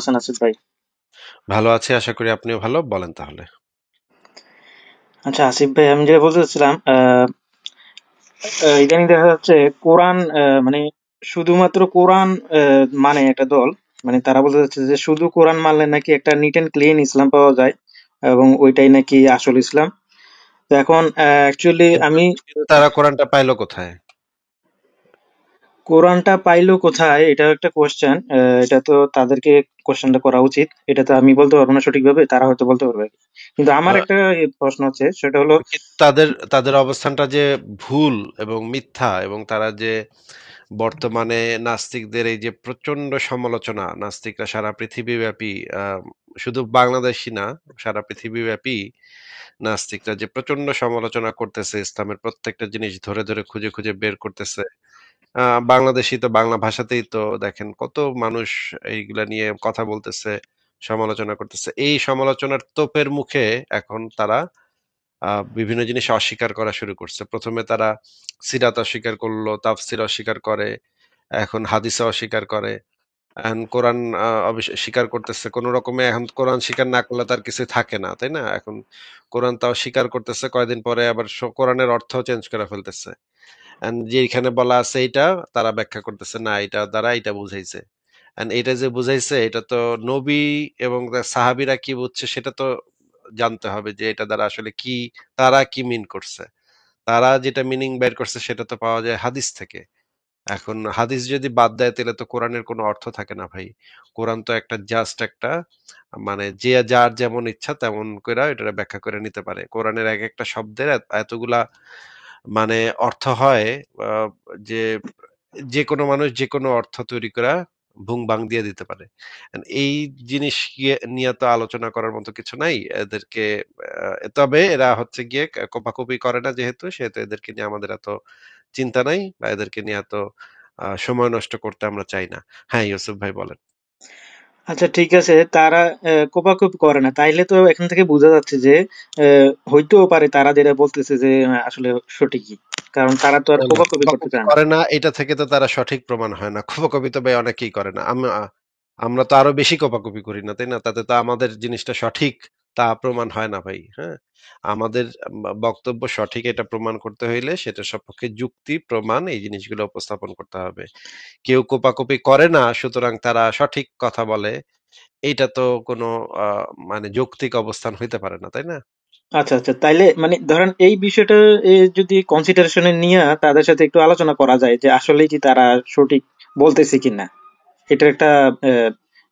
আছেন আসিফ ভাই? ভালো আছি, আশা করি আপনিও ভালো। বলেন তাহলে। আচ্ছা আসিফ ভাই, আমি যেটা বলতে চাচ্ছিলাম, ইদানিং দেখা যাচ্ছে কোরআন, মানে শুধুমাত্র কোরআন মানে একটা দল, মানে তারা বলতে চাচ্ছে যে শুধু কোরআন মানলে নাকি একটা নিট এন্ড ক্লিন ইসলাম পাওয়া যায় এবং ওইটাই নাকি আসল ইসলাম। তো এখন অ্যাকচুয়ালি কিন্তু আমি কিন্তু তারা কোরআনটা পাইলো কোথায়? কোরআনটা পাইলো কোথায়, এটা একটা কোশ্চেন। এটা তো তাদেরকে কোশ্চেনটা করা উচিত। এটা তো আমি বলতে পারবো না সঠিকভাবে, তারা হয়তো বলতে পারবে। কিন্তু আমার আহ, একটা প্রশ্ন আছে, সেটা হলো কিন্তু তাদের তাদের অবস্থানটা যে ভুল এবং মিথ্যা, এবং তারা যে বর্তমানে নাস্তিকদের এই যে প্রচন্ড সমালোচনা, নাস্তিকরা সারা পৃথিবীব্যাপী, শুধু বাংলাদেশই না, সারা পৃথিবীব্যাপী নাস্তিকরা যে প্রচন্ড সমালোচনা করতেছে, ইসলামের প্রত্যেকটা জিনিস ধরে ধরে খুঁজে খুঁজে বের করতেছে। বাংলাদেশী তো বাংলা ভাষাতেই তো দেখেন কত মানুষ এইগুলা নিয়ে কথা বলতেছে, সমালোচনা করতেছে। এই সমালোচনার তোপের মুখে এখন তারা বিভিন্ন জিনিস অস্বীকার করা শুরু করছে। প্রথমে তারা সিরাত অস্বীকার করলো, তাফসির অস্বীকার করে, এখন হাদিসে অস্বীকার করে, এখন কোরআন স্বীকার করতেছে। কোন রকমে এখন কোরআন স্বীকার না করলে তার কিছু থাকে না, তাই না? এখন কোরআন তাও স্বীকার করতেছে, কয়দিন পরে আবার কোরআনের অর্থ চেঞ্জ করে ফেলতেছে। এন্ড যেখানে বলা আছে এইটা, তারা ব্যাখ্যা করতেছে না, এটা দ্বারা এটা বুঝাইছে। এন্ড এটা যে বুঝাইছে, এটা তো নবী এবং তার সাহাবীরা কি বুঝছে সেটা তো জানতে হবে, যে এটা দ্বারা আসলে কি, তারা কি মিন করছে। তারা যেটা মিনিং বের করছে সেটা তো পাওয়া যায় হাদিস থেকে। এখন হাদিস যদি বাদ দেয় তাহলে তো কোরআনের কোনো অর্থ থাকে না ভাই। কোরআন তো একটা জাস্ট একটা, মানে যে যার যেমন ইচ্ছা তেমন করে এটা ব্যাখ্যা করে নিতে পারে। কোরআনের এক একটা শব্দের এতগুলা মানে অর্থ হয়, আহ, যে যে কোনো মানুষ যে কোনো অর্থ তৈরি করা ভুং ভাং দিয়ে দিতে পারে। And এই জিনিস নিয়ে তো আলোচনা করার মতো কিছু নাই এদেরকে। তবে এরা হচ্ছে গিয়ে কোপাকুপি করে না, যেহেতু সেহেতু এদেরকে নিয়ে আমাদের এত চিন্তা নাই, বা এদেরকে নিয়ে এত সময় নষ্ট করতে আমরা চাই না। হ্যাঁ, ইউসুফ ভাই বলেন। আচ্ছা ঠিক আছে, তারা কোপাকুপি করে না, তাইলে তো এখান থেকে বোঝা যাচ্ছে যে হইতেও পারে তারা যেটা বলতেছে যে আসলে সঠিকই, কারণ তারা তো আর না, না, কোপাকুপি করতে কোপাকুপি চায় না। করে না এটা থেকে তো তারা সঠিক প্রমাণ হয় না। কোপাকুপি তো ভাই অনেকেই করে না। আমরা তো আরো বেশি কোপাকুপি করি না, তাই না? তাতে তো আমাদের জিনিসটা সঠিক তা প্রমাণ হয় না ভাই। হ্যাঁ, আমাদের বক্তব্য সঠিক এটা প্রমাণ করতে হইলে সেটা সপক্ষে যুক্তি প্রমাণ এই জিনিসগুলো উপস্থাপন করতে হবে। কেউ কোপাকুপি করে না সুতরাং তারা সঠিক কথা বলে, এইটা তো কোনো মানে যৌক্তিক অবস্থান হইতে পারে না, তাই না? আচ্ছা আচ্ছা, তাইলে মানে ধরেন এই বিষয়টা যদি কনসিডারেশনে নিয়ে তাদের সাথে একটু আলোচনা করা যায় যে আসলেই কি তারা সঠিক বলতেছে কিনা, এটার একটা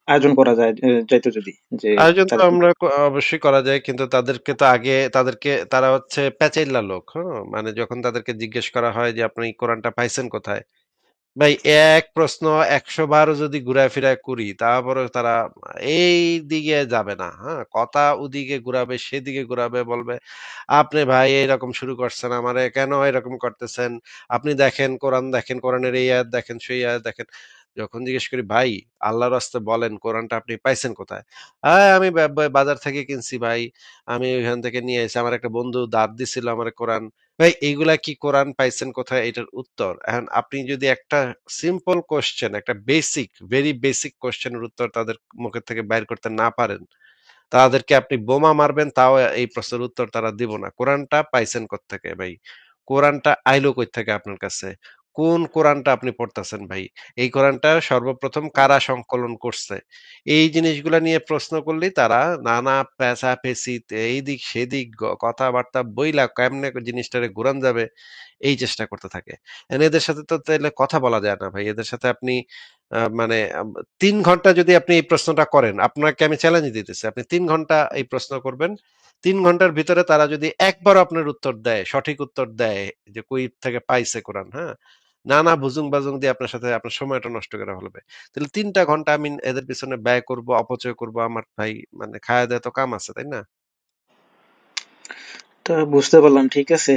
আয়োজন করা যায়, যাইতো যদি, যে আয়োজন তো তাদের আমরা অবশ্যই করা যায়, কিন্তু তাদেরকে তো আগে, তারা হচ্ছে প্যাচাইল্লা লোক। হ্যাঁ, মানে যখন তাদেরকে জিজ্ঞেস করা হয় যে আপনি কোরআনটা পাইছেন কোথায়, ভাই এক প্রশ্ন ১০০ বার যদি ঘুরায় ফিরায় করি তারপরে তারা এই দিকে যাবে না। হ্যাঁ, কথা ওদিকে ঘুরাবে, সেদিকে ঘুরাবে, বলবে আপনি ভাই এরকম শুরু করছেন, আমারে কেন এরকম করতেছেন? আপনি দেখেন কোরআন, দেখেন কোরআনের এই আয়াত দেখেন, সেই আয়াত দেখেন। যখন জিজ্ঞেস করি ভাই আল্লাহর রাস্তে বলেন কোরআনটা আপনি পাইছেন কোথায়? আমি বাজার থেকে কিনছি ভাই, আমি ওইখান থেকে নিয়ে এসেছি, আমার একটা বন্ধু দাঁত দিছিল আমার কোরআন। ভাই এইগুলা কি কোরআন পাইছেন কোথায় এটার উত্তর? এখন আপনি যদি একটা সিম্পল কোশ্চেন, একটা বেসিক, ভেরি বেসিক কোশ্চেনের উত্তর তাদের মুখের থেকে বাইর করতে না পারেন, তাদেরকে আপনি বোমা মারবেন তাও এই প্রশ্নের উত্তর তারা দিব না। কোরআনটা পাইছেন কোত্থেকে ভাই? কোরআনটা আইলো কই থেকে আপনার কাছে? কোন কোরআনটা আপনি পড়তেছেন ভাই? এই কোরআনটা সর্বপ্রথম কারা সংকলন করছে? এই জিনিসগুলা নিয়ে প্রশ্ন করলেই তারা নানা পেঁচাপেচি, এইদিক সেদিক কথাবার্তা বইলা কেমনে জিনিসটারে ঘুরান যাবে এই চেষ্টা করতে থাকে। এদের সাথে তো তাইলে কথা বলা যায় না ভাই। এদের সাথে আপনি মানে ৩ ঘন্টা যদি আপনি এই প্রশ্নটা করেন, আপনাকে আমি চ্যালেঞ্জ দিতেছি, আপনি ৩ ঘন্টা এই প্রশ্ন করবেন। ৩ ঘন্টার ভিতরে তারা যদি একবারও আপনার উত্তর দেয়, সঠিক উত্তর দেয়, যে কই থেকে পাইছে কোরআন, হ্যাঁ, নানা বুজুং বাজুং দিয়ে আপনার সাথে আপনার সময়টা নষ্ট করা ফেলবে। তাহলে ৩টা ঘন্টা আমি এদের পিছনে ব্যয় করব, অপচয় করব, আমার ভাই মানে খায়া দেয়া তো কাম আছে, তাই না? তো বুঝতে পারলাম, ঠিক আছে।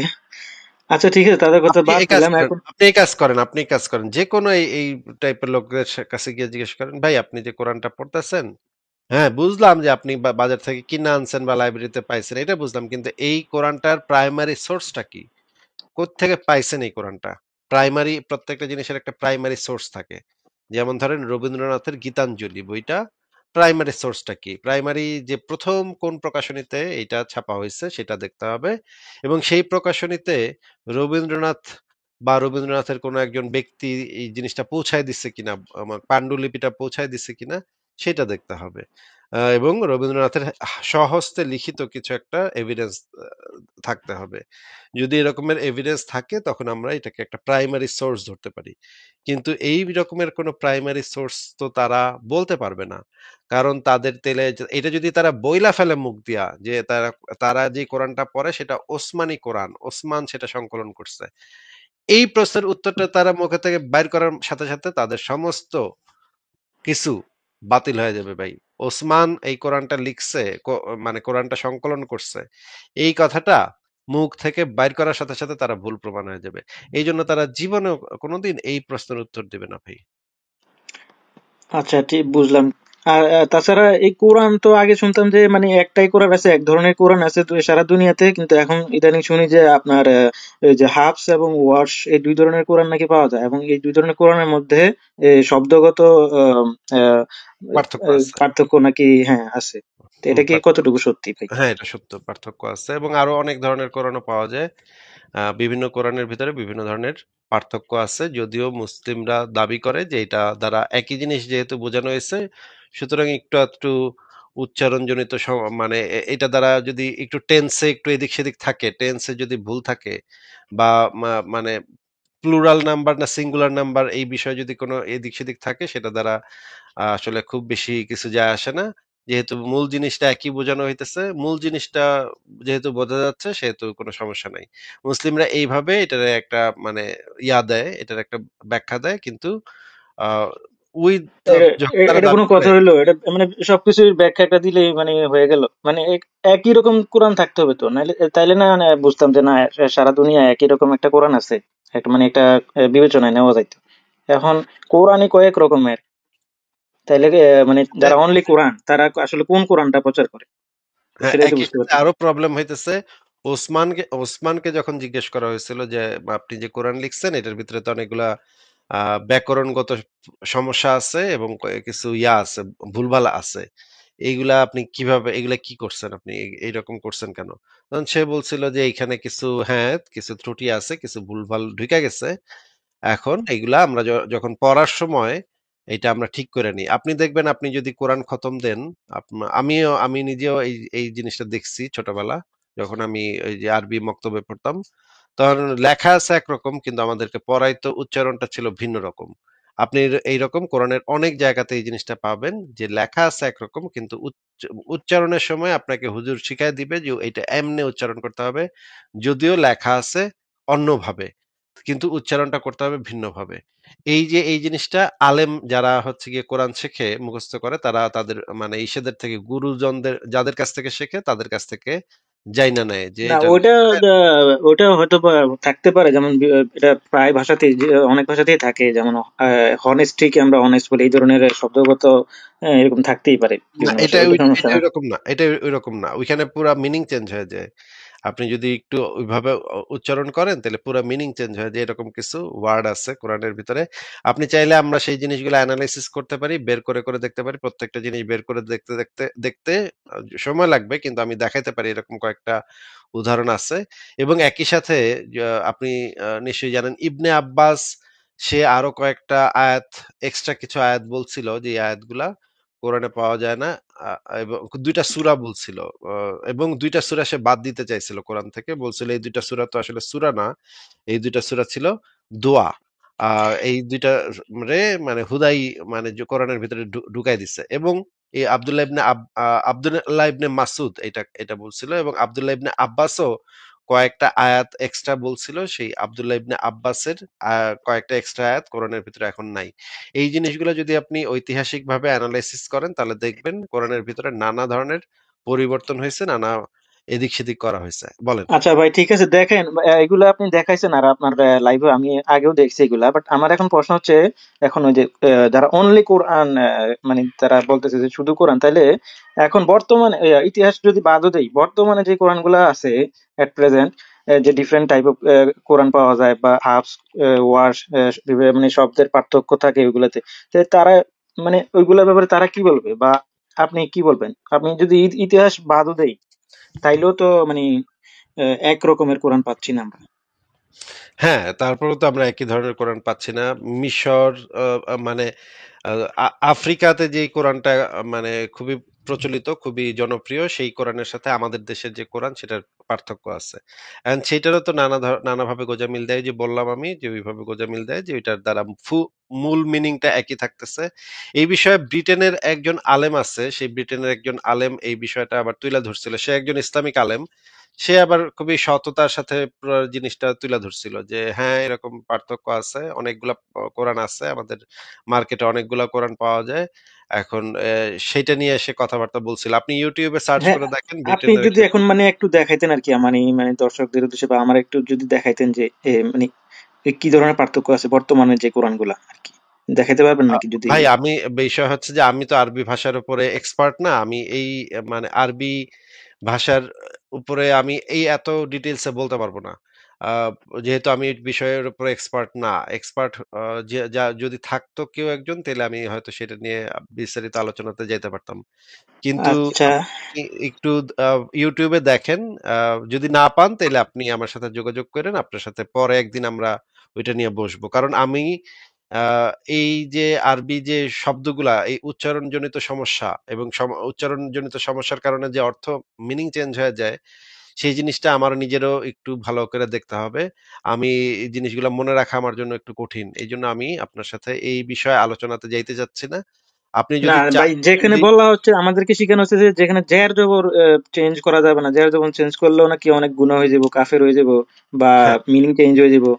আচ্ছা ঠিক আছে, তাদের কথা আপনি বাদ এই কাজ দিলাম করেন, এখন। আপনি এই কাজ করেন। যেকোনো এই টাইপের লোকদের কাছে গিয়ে জিজ্ঞেস করেন, "ভাই আপনি যে কোরআনটা পড়তেছেন, হ্যাঁ বুঝলাম যে আপনি বাজার থেকে কিনে আনছেন বা লাইব্রেরিতে পাইছেন, এটা বুঝলাম। কিন্তু এই কোরআনটার প্রাইমারি সোর্সটা কি? কোত্থেকে পাইছেন এই কোরআনটা?" প্রাইমারি, প্রত্যেকটা জিনিসের একটা প্রাইমারি সোর্স থাকে। যেমন ধরেন রবীন্দ্রনাথের গীতাঞ্জলি বইটা প্রাইমারি সোর্সটা কি, প্রাইমারি যে প্রথম কোন প্রকাশনীতে এটা ছাপা হয়েছে সেটা দেখতে হবে, এবং সেই প্রকাশনীতে রবীন্দ্রনাথ বা রবীন্দ্রনাথের কোনো একজন ব্যক্তি এই জিনিসটা পৌঁছায় দিচ্ছে কিনা, আমার পাণ্ডুলিপিটা পৌঁছায় দিচ্ছে কিনা সেটা দেখতে হবে। এবং রবীন্দ্রনাথের স্বহস্তে লিখিত কিছু একটা এভিডেন্স থাকতে হবে। যদি এরকমের এভিডেন্স থাকে তখন আমরা এটাকে একটা প্রাইমারি সোর্স ধরতে পারি। কিন্তু এই রকমের কোনো প্রাইমারি সোর্স তো তারা বলতে পারবে না, কারণ তাদের তেলে এটা যদি তারা বইলা ফেলে মুখ দিয়া যে তারা তারা যে কোরআনটা পড়ে সেটা ওসমানী কোরআন, ওসমান সেটা সংকলন করছে, এই প্রশ্নের উত্তরটা তারা মুখে থেকে বাইর করার সাথে সাথে তাদের সমস্ত কিছু বাতিল হয়ে যাবে ভাই। ওসমান এই কোরআনটা লিখছে, মানে কোরআনটা সংকলন করছে, এই কথাটা মুখ থেকে বাইর করার সাথে সাথে তারা ভুল প্রমাণ হয়ে যাবে। এই জন্য তারা জীবনেও কোনোদিন এই প্রশ্নের উত্তর দেবে না ভাই। আচ্ছা, ঠিক বুঝলাম। আর তাছাড়া এই কোরআন তো আগে শুনতাম যে মানে একটাই কোরআন আছে, এক ধরনের কোরআন আছে তো সারা দুনিয়াতে, কিন্তু এখন ইদানিং শুনি যে আপনার এই যে হাফস এবং ওয়ার্শ এই দুই ধরনের কোরআন নাকি পাওয়া যায়, এবং এই দুই ধরনের কোরআনের মধ্যে শব্দগত আহ, আহ, পার্থক্য আছে। পার্থক্য নাকি হ্যাঁ আছে। তো হুম, এটা কি কতটুকু সত্যি ভাই? হ্যাঁ, এটা সত্য, পার্থক্য আছে এবং আরো অনেক ধরনের কোরআনও পাওয়া যায়। বিভিন্ন কোরআনের ভিতরে বিভিন্ন ধরনের পার্থক্য আছে, যদিও মুসলিমরা দাবি করে যে এটা দ্বারা একই জিনিস যেহেতু বোঝানো হয়েছে, সুতরাং একটু একটু উচ্চারণজনিত মানে এটা দ্বারা যদি একটু টেন্সে একটু এদিক সেদিক থাকে, টেন্সে যদি ভুল থাকে বা মানে প্লুরাল নাম্বার না সিঙ্গুলার নাম্বার এই বিষয়ে যদি কোনো এদিক সেদিক থাকে, সেটা দ্বারা আসলে খুব বেশি কিছু যায় আসে না। যেহেতু মূল জিনিসটা একই বোঝানো হইতেছে, মূল জিনিসটা যেহেতু বোঝা যাচ্ছে সেহেতু কোনো সমস্যা নাই। মুসলিমরা এইভাবে এটার একটা মানে দেয়, এটার একটা ব্যাখ্যা দেয়, কিন্তু আহ উইথ যখন তারা এটা দাবি কোনো করে। কথা হইলো? এটা মানে সবকিছুর ব্যাখ্যা একটা দিলেই মানে হয়ে গেল? মানে একই রকম কোরআন থাকতে হবে তো, নাইলে তাইলে না মানে বুঝতাম যে না সারা দুনিয়া একই রকম একটা কোরআন আছে, একটা মানে একটা বিবেচনায় নেওয়া যাইতো। এখন কোরআনই কয়েক রকমের, তাইলে মানে হ্যাঁ, যারা অনলি কোরআন তারা আসলে কোন কোরআনটা প্রচার করে? তো হ্যাঁ, সেটাই তো একই বুঝতে সাথে পারতেছি আরো না। প্রবলেম হইতেছে। ওসমানকে যখন জিজ্ঞেস করা হয়েছিল যে আপনি যে কোরআন লিখছেন এটার ভিতরে তো অনেকগুলা ব্যাকরণগত সমস্যা আছে এবং কিছু আছে, ভুলভাল আছে, এইগুলা আপনি কিভাবে, এগুলা কি করছেন আপনি, এইরকম করছেন কেন? তখন সে বলছিল যে এইখানে কিছু, হ্যাঁ, কিছু ত্রুটি আছে, কিছু ভুলভাল ঢুকে গেছে, এখন এগুলা আমরা যখন পড়ার সময় এটা আমরা ঠিক করে নিই। আপনি দেখবেন আপনি যদি কোরআন খতম দেন, আমি নিজেও এই এই জিনিসটা দেখছি ছোটবেলা, যখন আমি ওই যে আরবি মক্তবে পড়তাম, তখন লেখা আছে একরকম কিন্তু আমাদেরকে পড়াইতো উচ্চারণটা ছিল ভিন্ন রকম। আপনি এইরকম কোরআনের অনেক জায়গাতে এই জিনিসটা পাবেন যে লেখা আছে একরকম কিন্তু উচ্চারণের সময় আপনাকে হুজুর শিখাই দিবে যে এটা এমনে উচ্চারণ করতে হবে, যদিও লেখা আছে অন্যভাবে, কিন্তু উচ্চারণটা করতে হবে ভিন্নভাবে। এই যে এই জিনিসটা আলেম যারা হচ্ছে গিয়ে কোরআন শেখে, মুখস্থ করে, তারা তাদের মানে ইসেদের থেকে, গুরুজনদের যাদের কাছ থেকে শেখে তাদের কাছ থেকে জাইনা নেয় যে না, এটার। ওটা হয়তো বা থাকতে পারে, যেমন এটা প্রায় ভাষাতেই অনেক ভাষাতেই থাকে, যেমন হনেস্টিকে আমরা অনেস্ট বলি, এই ধরনের শব্দগত এরকম থাকতেই পারে না, বিভিন্ন এটা ভাষায়, ওটা সমস্যা এটা না। ওইরকম না, এটা ওইরকম না, ওইখানে পুরা মিনিং চেঞ্জ হয়ে যায়। আপনি যদি একটু ওইভাবে উচ্চারণ করেন তাহলে পুরা মিনিং চেঞ্জ হয়ে যায়, এরকম কিছু ওয়ার্ড আছে কোরআনের ভিতরে। আপনি চাইলে আমরা সেই জিনিসগুলো অ্যানালাইসিস করতে পারি, বের করে করে দেখতে পারি, প্রত্যেকটা জিনিস বের করে দেখতে দেখতে দেখতে সময় লাগবে, কিন্তু আমি দেখাইতে পারি এরকম কয়েকটা উদাহরণ আছে। এবং একই সাথে আপনি নিশ্চয়ই জানেন ইবনে আব্বাস, সে আরো কয়েকটা আয়াত, এক্সট্রা কিছু আয়াত বলছিল যে এই আয়াতগুলা কোরআনে পাওয়া যায় না। এবং ২ টা সূরা বলছিল। এবং ২ টা সূরা সে বাদ দিতে চাইছিল কোরআন থেকে। বলছিল এই ২ টা সূরা তো আসলে সূরা না। এই ২ টা সূরা ছিল দোয়া। আ এই ২ টা রে মানে হুদাই মানে যে কোরআনের ভিতরে ঢুকাই দিছে। এবং এই আব্দুল্লাহ ইবনে মাসুদ এটা বলছিল, এবং আব্দুল্লাহ ইবনে আব্বাসও কয়েকটা আয়াত এক্সট্রা বলছিল। সেই আব্দুল্লাহ ইবনে আব্বাসের কয়েকটা এক্সট্রা আয়াত কোরআনের ভিতরে এখন নাই। এই জিনিসগুলো যদি আপনি ঐতিহাসিকভাবে অ্যানালাইসিস করেন তাহলে দেখবেন কোরআনের ভিতরে নানা ধরনের পরিবর্তন হয়েছে, নানা এদিক সেদিক করা হয়েছে। বলেন। আচ্ছা ভাই, ঠিক আছে, দেখেন এগুলো আপনি দেখাইছেন আর আপনার লাইভে আমি আগেও দেখছি এগুলা, বাট আমার এখন প্রশ্ন হচ্ছে, এখন ওই যে যারা অনলি কোরআন মানে তারা বলতেছে যে শুধু কোরআন, তাইলে এখন বর্তমানে ইতিহাস যদি বাদও দেই, বর্তমানে যে কোরআন গুলা আছে এট প্রেজেন্ট, যে ডিফারেন্ট টাইপ অফ কোরআন পাওয়া যায় বা হাফস ওয়ার্স, মানে শব্দের পার্থক্য থাকে ওইগুলাতে, তো তারা মানে ওইগুলোর ব্যাপারে তারা কি বলবে, বা আপনি কি বলবেন? আপনি যদি ইতিহাস বাদও দেই, তাইলেও তো মানে এক রকমের কোরআন পাচ্ছি না আমরা। হ্যাঁ, তারপরেও তো আমরা একই ধরনের কোরআন পাচ্ছি না। মিশর আ আ মানে আ আফ্রিকাতে যেই কোরআনটা মানে খুবই প্রচলিত, খুবই জনপ্রিয়, সেই কোরআনের সাথে আমাদের দেশের যে কোরআন সেটার পার্থক্য আছে। অ্যান্ড সেইটারও তো নানাভাবে গোঁজামিল দেয়, যে বললাম আমি যে ওইভাবে গোঁজামিল দেয় যে ওইটার দ্বারা মূল মিনিংটা একই থাকতেছে। এই বিষয়ে ব্রিটেনের একজন আলেম আছে, সেই ব্রিটেনের একজন আলেম এই বিষয়টা আবার তুইলা ধরছিল। সে একজন ইসলামিক আলেম। সে আবার খুবই সততার সাথে পুরো জিনিসটা তুলে ধরছিল যে হ্যাঁ, এরকম পার্থক্য আছে, অনেকগুলা কোরআন আছে আমাদের মার্কেটে, অনেকগুলা কোরআন পাওয়া যায় এখন। সেইটা নিয়ে সে কথাবার্তা বলছিল। আপনি ইউটিউবে সার্চ হ্যাঁ, করে দেখেন আপনি ব্রিটেনের যদি একজন। এখন মানে একটু দেখাইতেন আর কি, মানে মানে দর্শকদের উদ্দেশ্যে বা আমার একটু যদি দেখাইতেন যে মানে কি ধরনের পার্থক্য আছে বর্তমানে যে কোরআনগুলা আর কি, দেখাইতে পারবেন নাকি যদি? ভাই, আমি বিষয় হচ্ছে যে আমি তো আরবি ভাষার উপরে এক্সপার্ট না। আমি এই মানে আরবি ভাষার উপরে আমি এই এত ডিটেইলস এ বলতে পারবো না। যেহেতু আমি এই বিষয়ের উপরে এক্সপার্ট না। এক্সপার্ট যে যদি থাকতো কেউ একজন, তাহলে আমি হয়তো সেটা নিয়ে বিস্তারিত আলোচনাতে যাইতে পারতাম। কিন্তু আচ্ছা, আপনি একটু আ ইউটিউবে দেখেন। যদি না পান তাইলে আপনি আমার সাথে যোগাযোগ করেন। আপনার সাথে পরে একদিন আমরা ওইটা নিয়ে বসবো। কারণ আমি আ এই যে আরবি যে শব্দগুলা, এই উচ্চারণজনিত সমস্যা এবং উচ্চারণজনিত সমস্যার কারণে যে অর্থ মিনিং চেঞ্জ হয়ে যায়, সেই জিনিসটা আমার নিজেরও একটু ভালো করে দেখতে হবে। আমি এই জিনিসগুলা মনে রাখা আমার জন্য একটু কঠিন। এইজন্য আমি আপনার সাথে এই বিষয়ে আলোচনাতে যাইতে চাচ্ছি না। আপনি না যদি চান, ভাই, যেখানে যদি বলা হচ্ছে আমাদেরকে শেখানো হচ্ছে যে যেখানে জের জবর চেঞ্জ করা যাবে না, জের জবর চেঞ্জ করলেও নাকি অনেক গুনাহ হয়ে যাবো, কাফের হয়ে যাবো, বা হ্যাঁ, মিনিং চেঞ্জ হয়ে যাবো।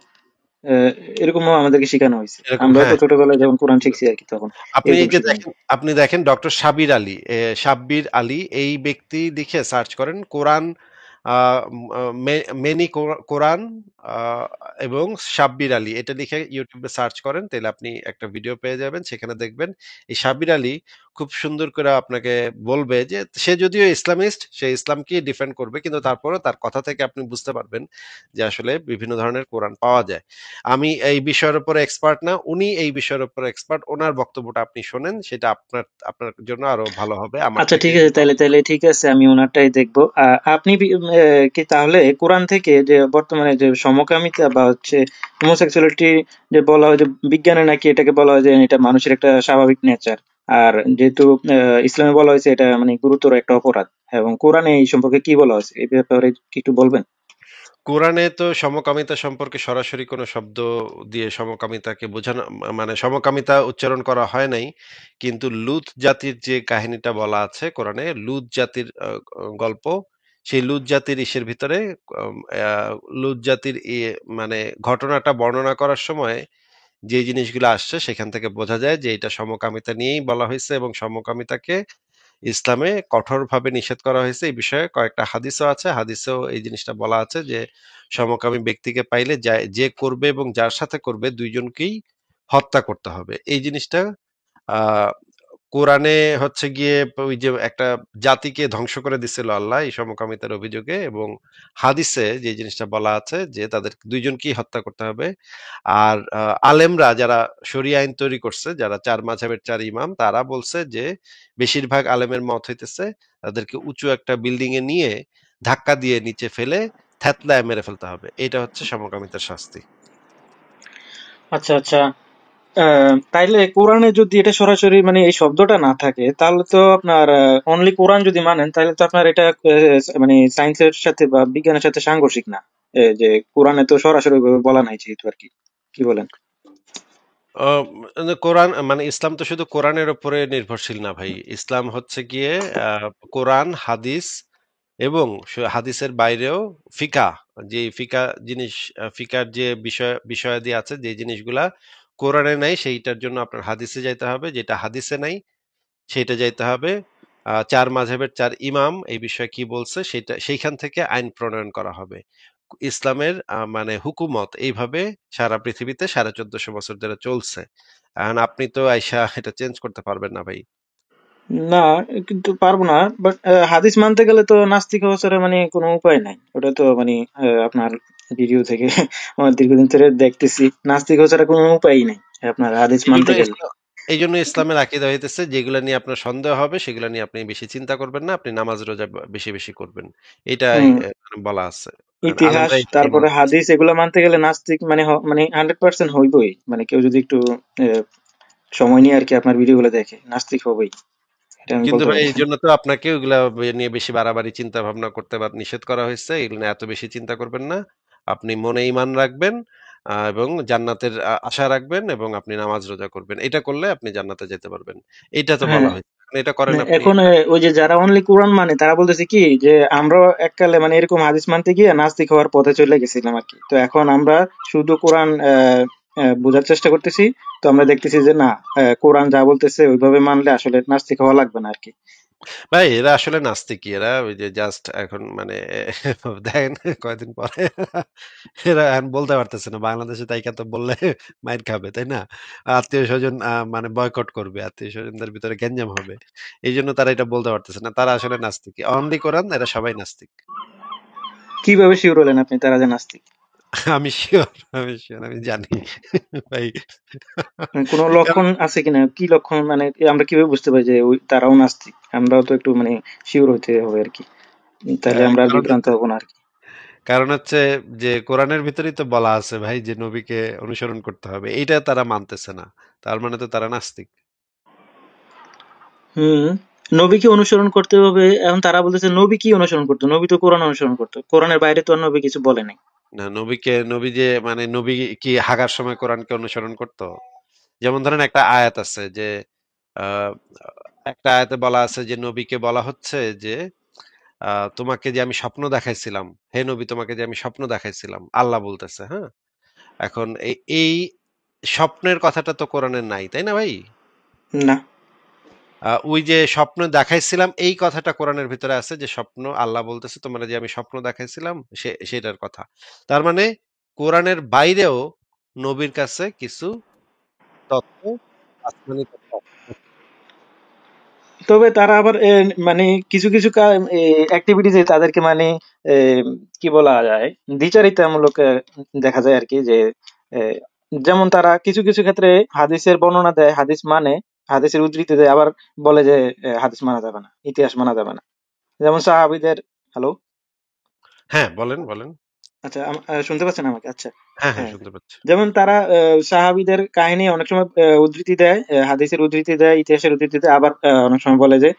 এরকমও আমাদেরকে শেখানো হয়েছে, এরকম, আমরাও তো হ্যাঁ। ছোটবেলায় যখন কোরআন শিখছি আর কি, তখন আপনি এরকম এই যে শেখানো দেখেন, হয়েছে। আপনি দেখেন ডক্টর সাব্বির আলী, সাব্বির আলী এই ব্যক্তি লিখে সার্চ করেন কোরআন, মেনি কোরআন আহ, এবং সাব্বির আলী এটা লিখে ইউটিউবে সার্চ করেন, তাহলে আপনি একটা ভিডিও পেয়ে যাবেন। সেখানে দেখবেন এই সাব্বির আলী খুব সুন্দর করে আপনাকে বলবে যে সে যদিও ইসলামিস্ট, সে ইসলামকে ডিফেন্ড করবে, কিন্তু তারপরে তার কথা থেকে আপনি বুঝতে পারবেন যে আসলে বিভিন্ন ধরনের কোরআন পাওয়া যায়। আমি এই বিষয়ের উপরে এক্সপার্ট না, উনি এই বিষয়ের উপরে এক্সপার্ট। ওনার বক্তব্যটা আপনি শোনেন, সেটা আপনার আপনার জন্য আরো ভালো হবে আমার আচ্ছা থেকে। ঠিক আছে, তাইলে তাইলে ঠিক আছে, আমি ওনারটাই দেখবো। আপনি কি তাহলে কোরআন থেকে যে বর্তমানে যে সমকামিতা বা হচ্ছে হোমোসেক্সুয়ালিটি যে বলা হয়, যে বিজ্ঞানে নাকি এটাকে বলা হয় যে এটা মানুষের একটা স্বাভাবিক নেচার, আর যেহেতু ইসলামে বলা হয়েছে এটা মানে গুরুতর একটা অপরাধ, এবং কোরআনে এই সম্পর্কে কি বলা হয়েছে এই ব্যাপারে কি একটু বলবেন? কোরআনে তো সমকামিতা সম্পর্কে সরাসরি কোনো শব্দ দিয়ে সমকামিতাকে বোঝানো, মানে সমকামিতা উচ্চারণ করা হয় নাই। কিন্তু লূত জাতির যে কাহিনীটা বলা আছে কোরআনে, লূত জাতির গল্প, সেই লূত জাতির ইসের ভিতরে লূত জাতির মানে ঘটনাটা বর্ণনা করার সময় যে জিনিসগুলো আসছে সেখান থেকে বোঝা যায় যে এটা সমকামিতা নিয়েই বলা হয়েছে, এবং সমকামিতাকে ইসলামে কঠোরভাবে নিষেধ করা হয়েছে। এই বিষয়ে কয়েকটা হাদিসও আছে। হাদিসেও এই জিনিসটা বলা আছে যে সমকামী ব্যক্তিকে পাইলে যে করবে এবং যার সাথে করবে দুইজনকেই হত্যা করতে হবে। এই জিনিসটা আহ কোরআনে হচ্ছে গিয়ে ওই যে একটা জাতিকে ধ্বংস করে দিছিল আল্লাহ এই সমকামিতার অভিযোগে, এবং হাদিসে যে জিনিসটা বলা আছে যে তাদের দুইজনকেই হত্যা করতে হবে। আর আলেমরা যারা শরিয়া আইন তৈরি করছে, যারা চার মাযহাবের চার ইমাম, তারা বলছে যে বেশিরভাগ আলেমের মত হইতেছে তাদেরকে উঁচু একটা বিল্ডিং এ নিয়ে ধাক্কা দিয়ে নিচে ফেলে থ্যাতলায় মেরে ফেলতে হবে। এটা হচ্ছে সমকামিতার শাস্তি। আচ্ছা আচ্ছা, তাইলে কোরআনে যদি এটা সরাসরি মানে এই শব্দটা না থাকে, তাহলে তো আপনার অনলি কোরআন যদি মানেন, তাহলে তো আপনার এটা মানে সায়েন্সের সাথে বা বিজ্ঞানের সাথে সাংঘর্ষিক না? যে কোরআনে তো সরাসরি ওইভাবে বলা নাই যেহেতু আর কি, কি বলেন? কোরআন মানে ইসলাম তো শুধু কোরআনের উপরে নির্ভরশীল না ভাই। ইসলাম হচ্ছে গিয়ে কোরআন, হাদিস এবং হাদিসের বাইরেও ফিকা, যে ফিকা জিনিস, ফিকার যে বিষয়াদি আছে, যে জিনিসগুলা কোরআনে নাই সেইটার জন্য আপনার হাদিসে যাইতে হবে, যেটা হাদিসে নাই সেইটা যাইতে হবে। চার মাযহাবের চার ইমাম এই বিষয়ে কি বলছে সেটা, সেইখান থেকে আইন প্রণয়ন করা হবে। ইসলামের মানে হুকুমত এইভাবে সারা পৃথিবীতে 1450 বছর ধরে চলছে। এখন আপনি তো আইসা এটা চেঞ্জ করতে পারবেন না ভাই। না, কিন্তু পারবো না, বাট হাদিস মানতে গেলে তো নাস্তিক হওয়া ছাড়া মানে কোনো উপায় নাই। ওটা তো মানে আপনার ভিডিও থেকে আমার দীর্ঘদিন ধরে দেখতেছি, নাস্তিক হওয়া ছাড়া কোনো উপায়ই নাই আপনার হাদিস মানতে এগুলো গেলে। এই জন্য ইসলামের আকীদা হইতেছে যেগুলা নিয়ে আপনার সন্দেহ হবে সেগুলা নিয়ে আপনি বেশি চিন্তা করবেন না, আপনি নামাজ রোজা বেশি বেশি করবেন, এটাই হুম। বলা আছে। ইতিহাস আলেমরা এটাই তারপরে বলতেছে। হাদিস এগুলো মানতে গেলে নাস্তিক মানে মানে 100% হইবই, মানে কেউ যদি একটু সময় নিয়ে আর কি আপনার ভিডিওগুলো দেখে নাস্তিক হবেই, এটা আমি কিন্তু বলতে ভাই পারি। এই জন্য তো আপনাকে ওগুলা নিয়ে বেশি বাড়াবাড়ি চিন্তা ভাবনা করতে বা নিষেধ করা হয়েছে, এগুলো নিয়ে এত বেশি চিন্তা করবেন না। আপনি মনে ঈমান রাখবেন, এবং জান্নাতের আশা রাখবেন, এবং আপনি নামাজ রোজা করবেন, এটা করলে আপনি জান্নাতে যেতে পারবেন। এইটা তো হ্যাঁ। বলা হয়েছে, এখন এটা করেন না, আপনি। এখন ওই যে যারা অনলি কোরআন মানে তারা বলতেছে কি যে আমরা এককালে মানে এরকম হাদিস মানতে গিয়ে নাস্তিক হওয়ার পথে চলে গেছিলাম আর কি, তো এখন আমরা শুধু কোরআন বোঝার চেষ্টা করতেছি। তো আমরা দেখতেছি যে না, কোরআন যা বলতেছে ওইভাবে মানলে আসলে নাস্তিক হওয়া লাগবে না আর কি। ভাই এরা আসলে নাস্তিকই, এরা ওই যে জাস্ট এখন মানে দেখেন কয়দিন পরে এরা এখন বলতে পারতেছে না বাংলাদেশে, তাই তো বললে মাইর খাবে, তাই না? আত্মীয় স্বজন মানে বয়কট করবে, আত্মীয় স্বজনদের ভিতরে গ্যাঞ্জাম হবে, এই জন্য তারা এটা বলতে পারতেছে না। তারা আসলে নাস্তিক, অনলি কোরআন, এরা সবাই নাস্তিক। কিভাবে শিওর হলেন আপনি তারা যে নাস্তিক? আমি শিওর, আমি শিওর, আমি জানি ভাই। মানে কোনো কারণ লক্ষণ আছে কিনা, কি লক্ষণ, মানে আমরা কিভাবে বুঝতে পারি যে ওই তারাও নাস্তিক? আমরাও তো একটু মানে শিওর হতে হবে আর কি, তাহলে আমরা আর কারণ বিভ্রান্ত হবো না আর কি। কারণ হচ্ছে যে কোরআনের ভিতরেই তো বলা আছে ভাই যে নবীকে অনুসরণ করতে হবে, এইটা তারা মানতেছে না, তার মানে তো তারা নাস্তিক। হুম। নবীকে অনুসরণ করতে হবে, এখন তারা বলতেছে নবী কি অনুসরণ করতো? নবী তো কোরআন অনুসরণ করতো, কোরআনের বাইরে তো আর নবী কিছু বলে নাই। না, নবী যে মানে নবী কি হাগার সময় কোরআনকে অনুসরণ করতো? যেমন ধরেন একটা আয়াত আছে যে আহ, একটা আয়াতে বলা আছে যে নবীকে বলা হচ্ছে যে তোমাকে যে আমি স্বপ্ন দেখাইছিলাম, হে নবী তোমাকে যে আমি স্বপ্ন দেখাইছিলাম, আল্লাহ বলতেছে, হ্যাঁ। এখন এই স্বপ্নের কথাটা তো কোরআনের নাই, তাই না ভাই? না। ওই যে স্বপ্ন দেখাইছিলাম এই কথাটা কোরআনের ভিতরে আছে, যে স্বপ্ন আল্লাহ বলতেছে তোমরা যে আমি স্বপ্ন দেখাইছিলাম সেটার কথা। তার মানে কোরআনের বাইরেও নবীর কাছে কিছু তথ্য, আসমানি তথ্য আছে। তবে তারা আবার মানে কিছু কিছু অ্যাক্টিভিটিস তাদেরকে মানে এ, কি বলা যায়, দ্বিচারিতামূলক দেখা যায় আর কি, যে এ, যেমন তারা কিছু কিছু ক্ষেত্রে হাদিসের বর্ণনা দেয়, হাদিস মানে হাদিসের উদ্ধৃতি দেয়, আবার বলে যে হাদিস মানা যাবে না, ইতিহাস মানা যাবে না। যেমন সাহাবীদের। হ্যালো? হ্যাঁ, বলেন বলেন। আচ্ছা, শুনতে পাচ্ছেন আমাকে? আচ্ছা। হ্যাঁ হ্যাঁ, হ্যাঁ। শুনতে পাচ্ছি। যেমন তারা সাহাবীদের কাহিনী অনেক সময় উদ্ধৃতি দেয়, হাদিসের উদ্ধৃতি দেয়, ইতিহাসের উদ্ধৃতি দেয়, আবার অনেক সময় বলে যে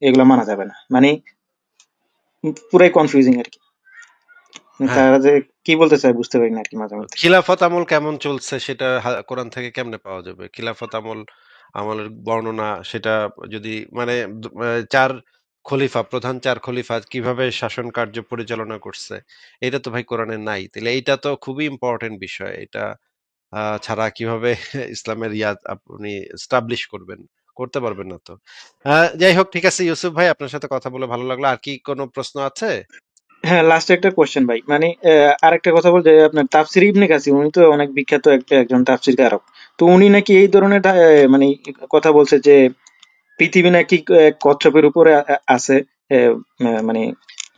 এগুলো মানা যাবে না, মানে পুরাই কনফিউজিং আর কি। হ্যাঁ, তারা যে কি বলতে চায় বুঝতে পারি না আর কি মাঝে মধ্যে। খিলাফত আমল কেমন চলছে সেটা কোরআন থেকে কেমনে পাওয়া যাবে? খিলাফত আমলের বর্ণনা সেটা যদি মানে চার খলিফা, প্রধান চার খলিফা কিভাবে শাসন কার্য পরিচালনা করছে, এটা তো ভাই কোরআনে নাই। তাহলে এইটা তো খুবই ইম্পর্টেন্ট বিষয়। এটা ছাড়া কিভাবে ইসলামের আপনি এস্টাবলিশ করবেন? করতে পারবেন না তো। যাই হোক, ঠিক আছে ইউসুফ ভাই, আপনার সাথে কথা বলে ভালো লাগলো। আর কি কোনো প্রশ্ন আছে? হ্যাঁ, লাস্ট একটা কোশ্চেন ভাই, মানে আরেকটা কথা বলতে, আপনার তাফসির ইবনে কাসির উনি তো অনেক বিখ্যাত একজন তাফসির কারক। তো উনি নাকি এই ধরনের মানে কথা বলছে যে পৃথিবী নাকি কচ্ছপের উপরে আছে, মানে